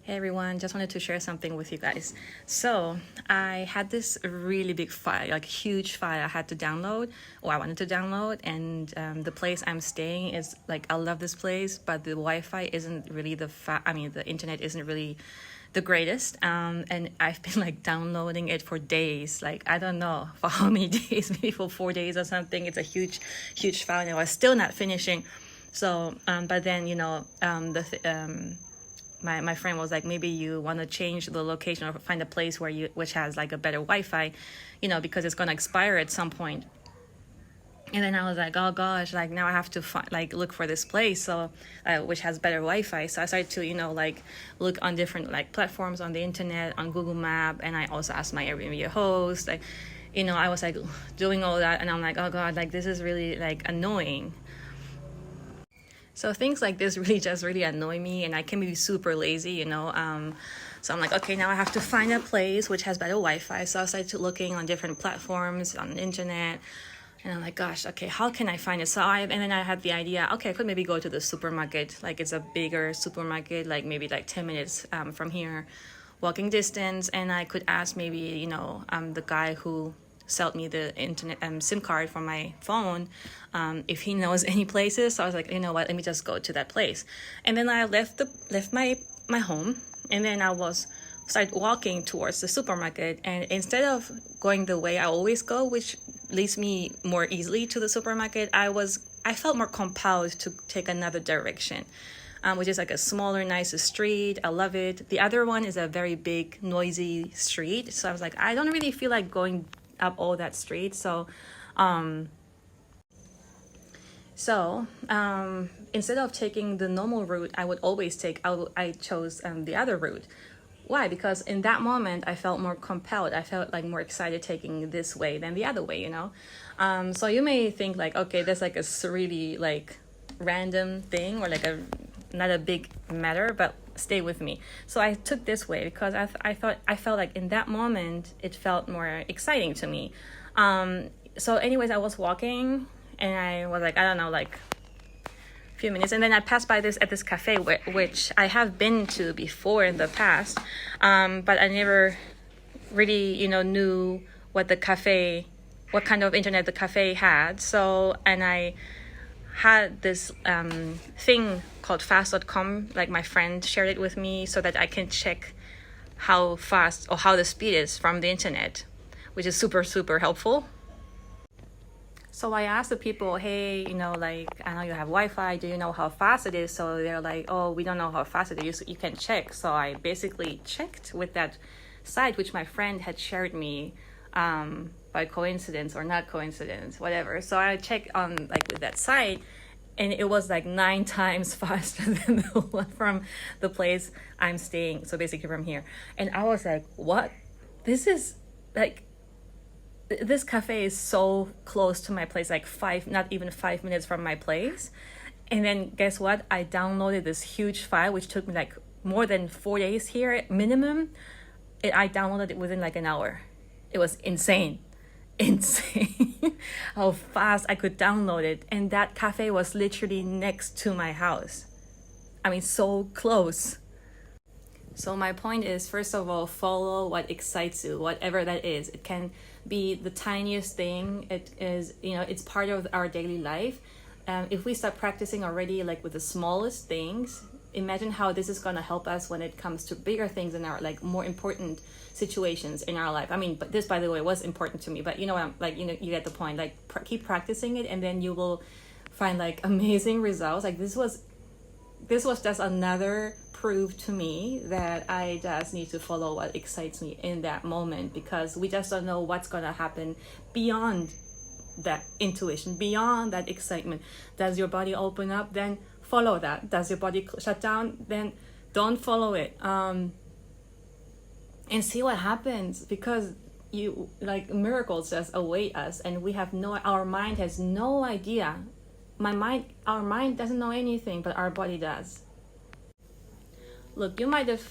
Hey everyone, just wanted to share something with you guys. So, I had this really big file, like huge file I had to download, or I wanted to download, and the place I'm staying is like, I love this place, but the Wi Fi isn't really the internet isn't really the greatest. And I've been like downloading it for days, like, I don't know for how many days, maybe for 4 days or something. It's a huge file, and I was still not finishing. So, but then, my friend was like, maybe you want to change the location or find a place which has like a better Wi-Fi, because it's going to expire at some point. And then I was like, oh gosh, like now I have to look for this place, so which has better Wi-Fi. So I started to like look on different like platforms on the internet, on Google Map, and I also asked my Airbnb host. I was like doing all that, and I'm like, oh god, like this is really like annoying. So things like this really annoy me, and I can be super lazy. So I'm like, okay, now I have to find a place which has better Wi-Fi. So I started looking on different platforms on the internet, and I'm like, gosh, okay, how can I find it? And then I had the idea, okay, I could maybe go to the supermarket. Like it's a bigger supermarket, like maybe like 10 minutes from here, walking distance, and I could ask maybe the guy who sold me the internet SIM card for my phone, if he knows any places. So I was like, you know what, let me just go to that place. And then I left my home, and then started walking towards the supermarket. And instead of going the way I always go, which leads me more easily to the supermarket, I felt more compelled to take another direction. Which is like a smaller, nicer street. I love it. The other one is a very big, noisy street. So I was like, I don't really feel like going up all that street. So instead of taking the normal route I would always take, I chose the other route. Why? Because in that moment I felt more compelled. I felt like more excited taking this way than the other way. So you may think like, okay, that's like a really like random thing, or like not a big matter, but stay with me. So I took this way because I felt like in that moment it felt more exciting to me. So anyways, I was walking, and I was like, I don't know, like a few minutes, and then I passed by this cafe which I have been to before in the past, but I never really knew what kind of internet the cafe had. So, and I had this thing called fast.com, like my friend shared it with me so that I can check how fast or how the speed is from the internet, which is super helpful. So I asked the people, hey, like, I know you have Wi-Fi, do you know how fast it is? So they're like, oh, we don't know how fast it is, you can check. So I basically checked with that site which my friend had shared me, by coincidence or not coincidence, whatever. So I checked on like with that site, and it was like 9 times faster than the one from the place I'm staying. So basically from here. And I was like, what? This is like, this cafe is so close to my place, like not even 5 minutes from my place. And then guess what? I downloaded this huge file, which took me like more than 4 days here minimum. I downloaded it within like an hour. It was insane how fast I could download it. And that cafe was literally next to my house. I mean, so close. So my point is, first of all, follow what excites you, whatever that is. It can be the tiniest thing. It is, it's part of our daily life. If we start practicing already, like with the smallest things, imagine how this is going to help us when it comes to bigger things in our, like, more important situations in our life. I mean, but this, by the way, was important to me, but I'm like, you get the point. Like, keep practicing it, and then you will find like amazing results. Like this was just another proof to me that I just need to follow what excites me in that moment, because we just don't know what's going to happen beyond that intuition, beyond that excitement. Does your body open up? Then follow that. Does your body shut down? Then don't follow it. And see what happens, because miracles just await us, and our mind has no idea. Our mind doesn't know anything, but our body does. Look, you might have,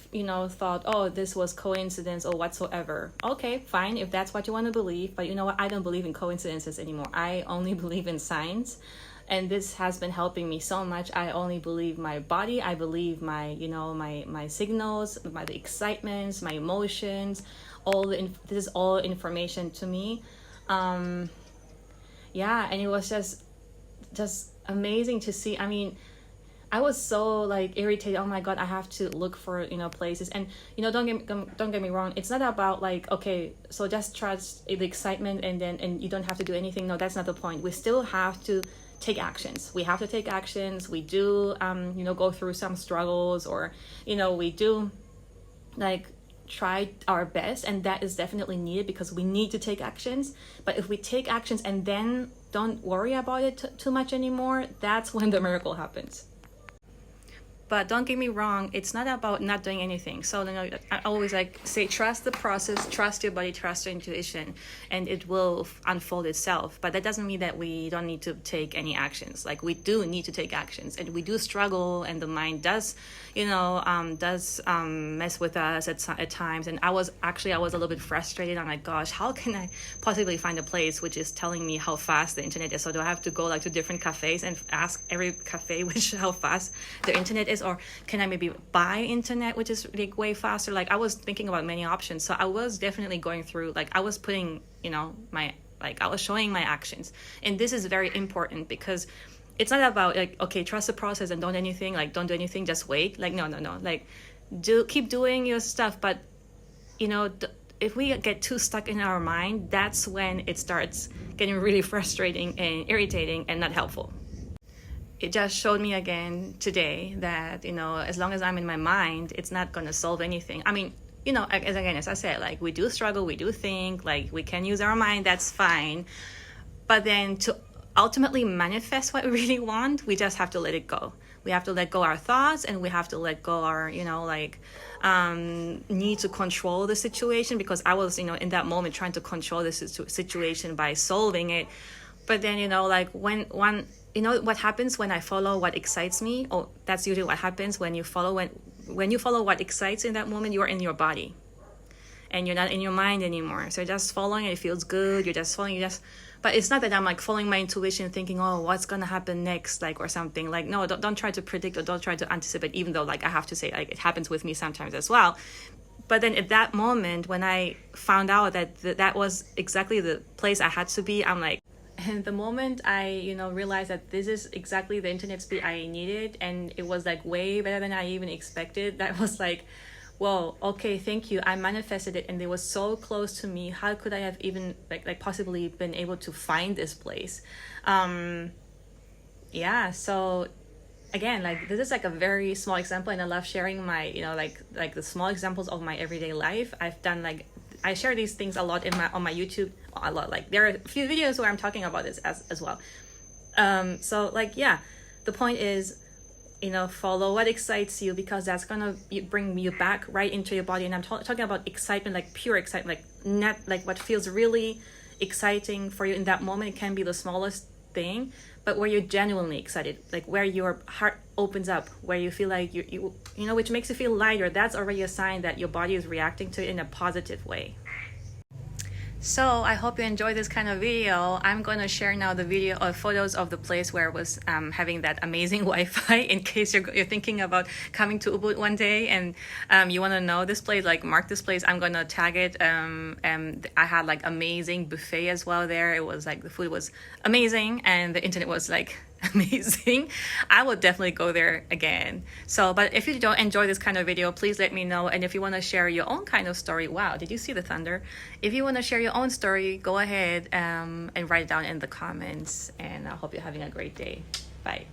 thought, oh, this was coincidence or whatsoever. Okay, fine, if that's what you want to believe. But you know what? I don't believe in coincidences anymore. I only believe in science. and this has been helping me so much. I only believe my body. I believe my, you know, my signals, the excitements, my emotions. This is all information to me. Yeah, and it was just amazing to see. I mean, I was so like irritated. Oh my god, I have to look for, you know, places. And you know, don't get me wrong. It's not about like, okay, so just trust the excitement and you don't have to do anything. No, that's not the point. We still have to take actions. We have to take actions. We do you know, go through some struggles, or you know, we do like try our best, and that is definitely needed because we need to take actions. But if we take actions and then don't worry about it too much anymore, that's when the miracle happens. But don't get me wrong, it's not about not doing anything. So, you know, I always like say, trust the process, trust your body, trust your intuition, and it will unfold itself. But that doesn't mean that we don't need to take any actions. Like, we do need to take actions, and we do struggle, and the mind does, you know, mess with us at times. And I was a little bit frustrated. I'm like, gosh, how can I possibly find a place which is telling me how fast the internet is? So do I have to go like to different cafes and ask every cafe how fast the internet is? Or can I maybe buy internet which is like way faster? Like, I was thinking about many options. So I was definitely going through, like, I was putting, you know, I was showing my actions. And this is very important because it's not about like, okay, trust the process and don't do anything, just wait. Like, no. Like, keep doing your stuff. But, you know, if we get too stuck in our mind, that's when it starts getting really frustrating and irritating and not helpful. It just showed me again today that, you know, as long as I'm in my mind, it's not going to solve anything. I mean, you know, as I said, like, we do struggle, we do think, like, we can use our mind, that's fine. But then to ultimately manifest what we really want, we just have to let it go. We have to let go our thoughts, and we have to let go our, you know, like, need to control the situation, because I was, you know, in that moment trying to control this situation by solving it. But then, you know, like, you know what happens when I follow what excites me? Oh, that's usually what happens when you follow what excites in that moment. You're in your body, and you're not in your mind anymore. So you're just following, and it feels good. You're just following. But it's not that I'm like following my intuition, thinking, oh, what's gonna happen next, like, or something. Like, no, don't try to predict, or don't try to anticipate. Even though, like, I have to say, like, it happens with me sometimes as well. But then at that moment, when I found out that that was exactly the place I had to be, I'm like. And the moment I, you know, realized that this is exactly the internet speed I needed, and it was like way better than I even expected, that was like, whoa, okay, thank you. I manifested it, and it was so close to me. How could I have even like possibly been able to find this place? Yeah, so again, like, this is like a very small example, and I love sharing my, you know, like the small examples of my everyday life. I've done, like, I share these things a lot on my YouTube, a lot. Like, there are a few videos where I'm talking about this as well. So, like, yeah, the point is, you know, follow what excites you, because that's gonna bring you back right into your body. And I'm talking about excitement, like pure excitement, like not like what feels really exciting for you in that moment. It can be the smallest thing, but where you're genuinely excited, like where your heart opens up, where you feel like you know, which makes you feel lighter. That's already a sign that your body is reacting to it in a positive way. So I hope you enjoyed this kind of video. I'm going to share now the video or photos of the place where I was having that amazing Wi-Fi, in case you're thinking about coming to Ubud one day and you want to know this place, like, mark this place. I'm going to tag it. And I had like amazing buffet as well there. It was like, the food was amazing and the internet was like amazing. I would definitely go there again. So, but if you don't enjoy this kind of video, please let me know. And if you want to share your own kind of story, wow, did you see the thunder? If you want to share your own story, go ahead and write it down in the comments. And I hope you're having a great day. Bye.